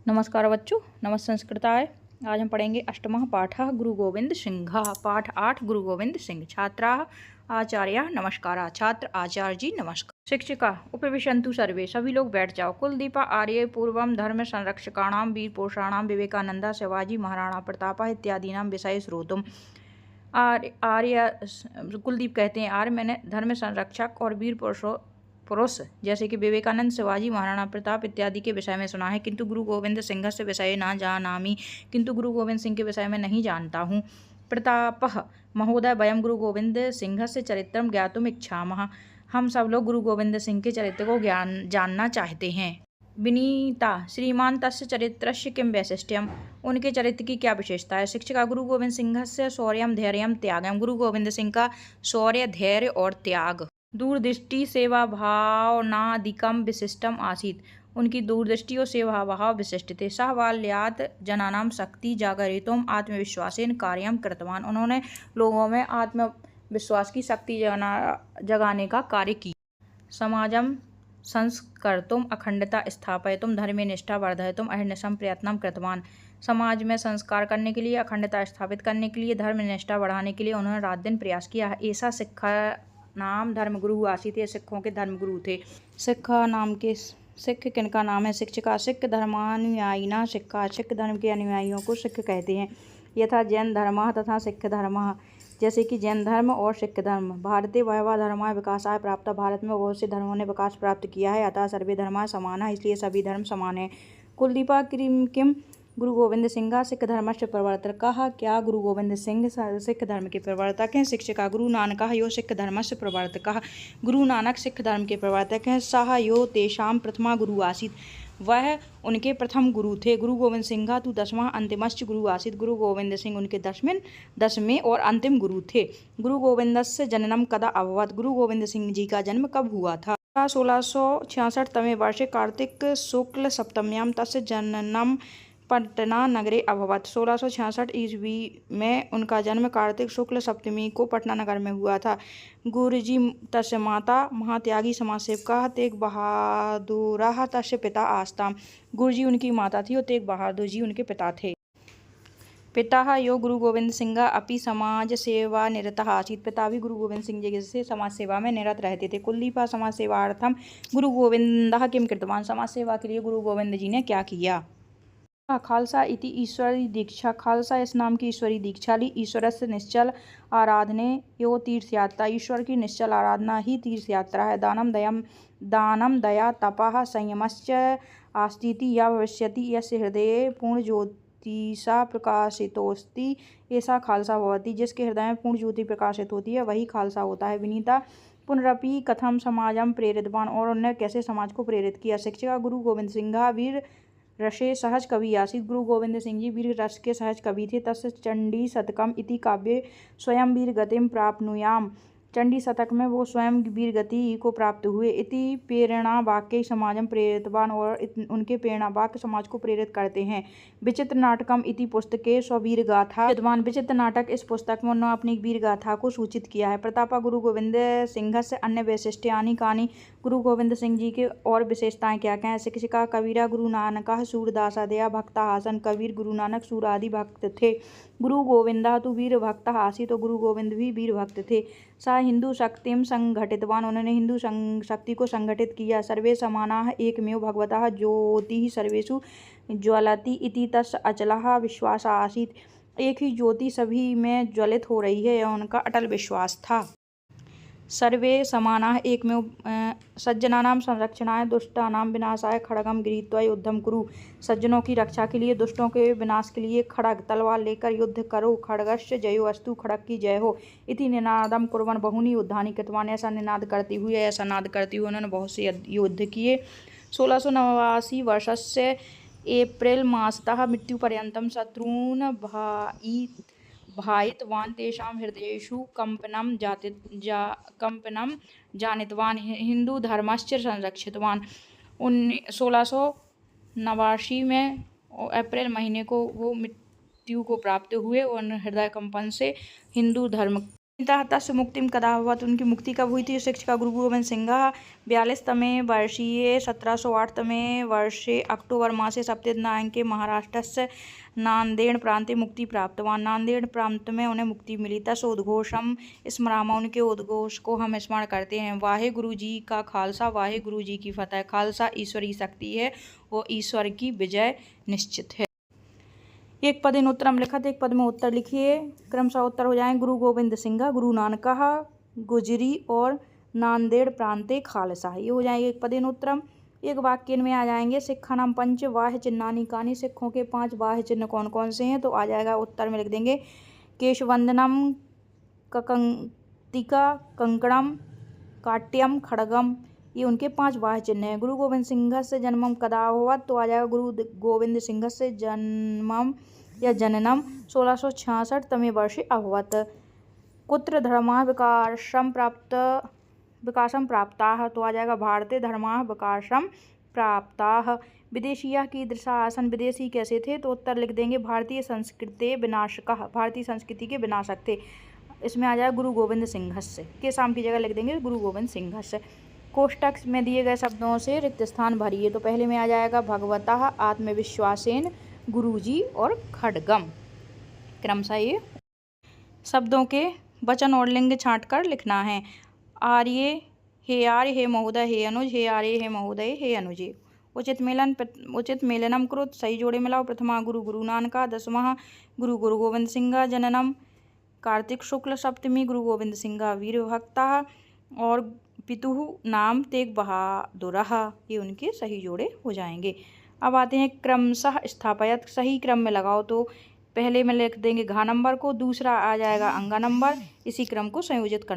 नमस्कार बच्चों, नमस् संस्कृताय। आज हम पढ़ेंगे अष्टमः पाठः गुरु गोविंद सिंह। पाठ 8 गुरु गोविंद सिंह। छात्राः आचार्य नमस्कारा। छात्र आचार्य जी नमस्कार। शिक्षिका उपविशन्तु सर्वे, सभी लोग बैठ जाओ। कुलदीपा आर्य पूर्वम धर्म संरक्षकाणां वीर पुरुषाणां विवेकानंद शिवाजी महाराणा प्रताप इत्यादीनां विषय श्रोतुम। आर्य कुलदीप कहते हैं, आर्य मैंने धर्म संरक्षक और वीर पुरुष जैसे कि विवेकानंद शिवाजी महाराणा प्रताप इत्यादि के विषय में सुना है, किंतु गुरु गोविंद सिंह से विषय ना जानामि, किंतु गुरु गोविंद सिंह के विषय में नहीं जानता हूँ। प्रतापः महोदय वयम गुरु गोविंद सिंह से चरित्रम ज्ञातुम इच्छामः, हम सब लोग गुरु गोविंद सिंह के चरित्र को जानना चाहते हैं। विनीता श्रीमान तस्य चरित्रस्य किं वैशिष्ट्यम, उनके चरित्र की क्या विशेषता है। शिक्षिका गुरु गोविंद सिंह से शौर्यम धैर्यम त्यागम, गुरु गोविंद सिंह का शौर्य धैर्य और त्याग। दूरदृष्टि सेवा भावनादिकम विशिष्टम आसीत, उनकी दूरदृष्टि और सेवा भाव विशिष्ट थे। सह बाल्यात् जनानां शक्ति जागरितुम आत्मविश्वासेन कार्यम कृतवान, उन्होंने लोगों में आत्मविश्वास की शक्ति जगाने का कार्य किया। समाजम संस्कर्तुम अखंडता स्थापयितुम धर्मे निष्ठा वर्धयितुम अहर्निशम प्रयत्नं कृतवान, समाज में संस्कार करने के लिए, अखंडता स्थापित करने के लिए, धर्म निष्ठा बढ़ाने के लिए उन्होंने रात दिन प्रयास किया है। ऐसा सिक्खा नाम धर्मगुरु आसीत, ये सिखों के धर्मगुरु थे। सिक्खा नाम के सिख किनका नाम है। शिक्षिका सिख धर्मानुयायिना सिक्खा, सिख धर्म के अनुयायियों को सिख कहते हैं। यथा जैन धर्म तथा सिख धर्म, जैसे कि जैन धर्म और सिख धर्म। भारतीय वैवा धर्माय विकासाय प्राप्त, भारत में बहुत से धर्मों ने विकास प्राप्त किया है। अतः सर्वे धर्मा समान, इसलिए सभी धर्म समान है। कुलदीपा किम गुरु गोविंद सिंह सिख धर्मस्य प्रवर्तक, कहा क्या गुरु गोविंद सिंह सिख धर्म के प्रवर्तक हैं। शिक्षिका गुरु नानक यो सिख धर्मस्य प्रवर्तक, गुरु नानक सिख धर्म के प्रवर्तक हैं। सह यो तेषां प्रथमा गुरु आसीत, वह उनके प्रथम गुरु थे। गुरु गोविंद सिंह तु दसवां अंतिमश्च गुरु आसीत, गुरु गोविंद सिंह उनके दसवें और अंतिम गुरु थे। गुरु गोविंदस्य जननम कदा अभवत, गुरु गोविंद सिंह जी का जन्म कब हुआ था। 1666 वर्षे कार्तिक शुक्ल सप्तम्यां तस्य जननम पटना नगरे अभवत, 1666 ईस्वी में उनका जन्म कार्तिक शुक्ल सप्तमी को पटना नगर में हुआ था। गुरुजी तस्य माता महात्यागी समाजसेविका तेग बहादुर तस्य पिता आस्ताम, गुरुजी उनकी माता थी और तेग बहादुर जी उनके पिता थे। पिता यो गुरु गोविंद सिंह अपि समाज सेवा निरतः आसीत, पिता भी गुरु गोविंद सिंह जी जैसे समाज सेवा में निरत रहते थे। कुलदीपा समाज सेवार्थम गुरु गोविंद किम कृतवान, समाज सेवा के लिए गुरु गोविंद जी ने क्या किया। खालसा इति ईश्वरी दीक्षा, खालसा इस नाम की ईश्वरी दीक्षा ली। ईश्वर से निश्चल आराधने यो तीर्थ यात्रा, ईश्वर की निश्चल आराधना ही तीर्थ यात्रा है। दानम दया तपः संयमश्च आस्तीति या भविष्यति यस्य हृदये पूर्ण ज्योतिषा प्रकाशितोस्ति ऐसा खालसा भवति, जिसके हृदय में पूर्ण ज्योति प्रकाशित होती है वही खालसा होता है। विनीता पुनरपि कथम समाजम प्रेरितवान, और उन्होंने कैसे समाज को प्रेरित किया। शिक्षिका गुरु गोविंद सिंह वीर रसे सहज कवि आसीत, गुरु गोविंद सिंह जी वीर रस के सहज कवि थे। तस्य चंडी शतकम इति काव्ये स्वयं वीर गतिम प्राप्नुयाम, चंडी शतक में वो स्वयं वीर गति को प्राप्त हुए। इति प्रेरणा वाक्य समाजम प्रेरितवान, और उनके प्रेरणा वाक्य समाज को प्रेरित करते हैं। विचित्र नाटकम इति पुस्तके स्ववीर गाथा विद्वान, विचित्र नाटक इस पुस्तक में उन्होंने अपनी वीर गाथा को सूचित किया है। प्रतापा गुरु गोविंद सिंह से अन्य वैशिष्ट्यानि कानि, गुरु गोविंद सिंह जी के और विशेषताएं क्या क्या हैं। शिक्षिका कबीरा गुरु नानक सूरदासादया भक्ता आसन, कबीर गुरु नानक सूर आदि भक्त थे। गुरु गोविंदा तो वीर भक्त आसी, तो गुरु गोविंद भी वीर भक्त थे। सा हिंदू शक्तिम संगठितवान, उन्होंने हिंदू शक्ति को संगठित किया। सर्वे समानाः एकमेव भगवतः ज्योतिः सर्वेषु ज्वलति इति तस्य अचलः विश्वास आसीत, एक ही ज्योति सभी में ज्वलित हो रही है, यह उनका अटल विश्वास था। सर्वे समानाः एकमेव सज्जनानां संरक्षणाय दुष्टानां विनाशाय खड्गं गृहीत्वा युद्धं कुरु, सज्जनों की रक्षा के लिए दुष्टों के विनाश के लिए खड्ग तलवार लेकर युद्ध करो। खड्गस्य जयो अस्तु, खड्ग की जय हो। इति निनादं कुर्वन् बहुनि युद्धानि कृतवान, ऐसा निनाद करती हुई उन्होंने बहुत से युद्ध किए। 1689 वर्षस्य एप्रिल मासतः मृत्युपर्यन्तं शत्रून् भायितवान्, तेषां हृदयेषु कंपनं जानितवान्, हिंदू धर्मश्च संरक्षितवान्। 1689 में अप्रैल महीने को वो मृत्यु को प्राप्त हुए और हृदय कंपन से हिंदू धर्म तस्य मुक्तिम कदा हुआ, तो उनकी मुक्ति कब हुई थी। शिक्षिका गुरु गोविंद सिंह 42तमे वर्षीय 1708तमे वर्षे अक्टोबर मासे सप्तदिनाङ्के महाराष्ट्रस्य नांदेड़ प्रांते मुक्ति प्राप्तवान। नांदेड़ प्रांत में उन्हें मुक्ति मिली। तस् उद्घोषम स्मरामा, उनके उद्घोष को हम स्मरण करते हैं। वाहे गुरु जी का खालसा, वाहे गुरु जी की फतेह। खालसा ईश्वरी शक्ति है, वो ईश्वर की विजय निश्चित है। एक पद इन उत्तरम लिखत, एक पद में उत्तर लिखिए। क्रमशः उत्तर हो जाएं। गुरु गोविंद सिंह, गुरु नानक, गुजरी और नांदेड़ प्रांते खालसा, ये हो जाएंगे एक पद इन उत्तरम। एक वाक्य में आ जाएंगे। सिक्खा नाम पंच वाह्य चिन्हानी कानी, सिखों के 5 वाह्य चिन्ह कौन कौन से हैं, तो आ जाएगा उत्तर में लिख देंगे केशवंदनम, ककंतिका, कंकणम, काट्यम, खड़गम, ये उनके 5 वाह्य चिन्ह हैं। गुरु गोविंद सिंह से जन्मम कदा हुआ, तो आ जाएगा गुरु गोविंद सिंह से जन्मम या जननम 1666तमे वर्षे अभवत। कुत्र धर्माः विकासम प्राप्ताः, तो आ जाएगा भारतीय धर्माः विकासम प्राप्ताः। विदेशीयाः कीदृशा आसन्, विदेशी कैसे थे, तो उत्तर लिख देंगे भारतीय संस्कृते विनाशकः, भारतीय संस्कृति के विनाशक थे। इसमें आ जाएगा गुरु गोविंद सिंह से, के शाम की जगह लिख देंगे गुरु गोविंद सिंह से। कोष्टक में दिए गए शब्दों से रिक्त स्थान भरिए, तो पहले में आ जाएगा भगवतः, आत्मविश्वासेन, गुरुजी और खड्गम। क्रमशः ये शब्दों के वचन और लिंग छांटकर लिखना है। आर्य, हे आर्य, हे महोदय, हे अनुज, हे आर्य, हे महोदय, हे अनुजे। उचित मेलनम कृत, सही जोड़े मिलाओ। प्रथमा गुरु गुरु नानका, 10वां गुरु गुरु गोविंद सिंह, जननम कार्तिक शुक्ल सप्तमी गुरु गोविंद सिंह वीर भक्ता, और पितुः नाम तेग बहादुर, ये उनके सही जोड़े हो जाएंगे। अब आते हैं क्रमशः स्थापयत, सही क्रम में लगाओ, तो पहले में लिख देंगे घा नंबर को, दूसरा आ जाएगा अंगा नंबर, इसी क्रम को संयोजित करना।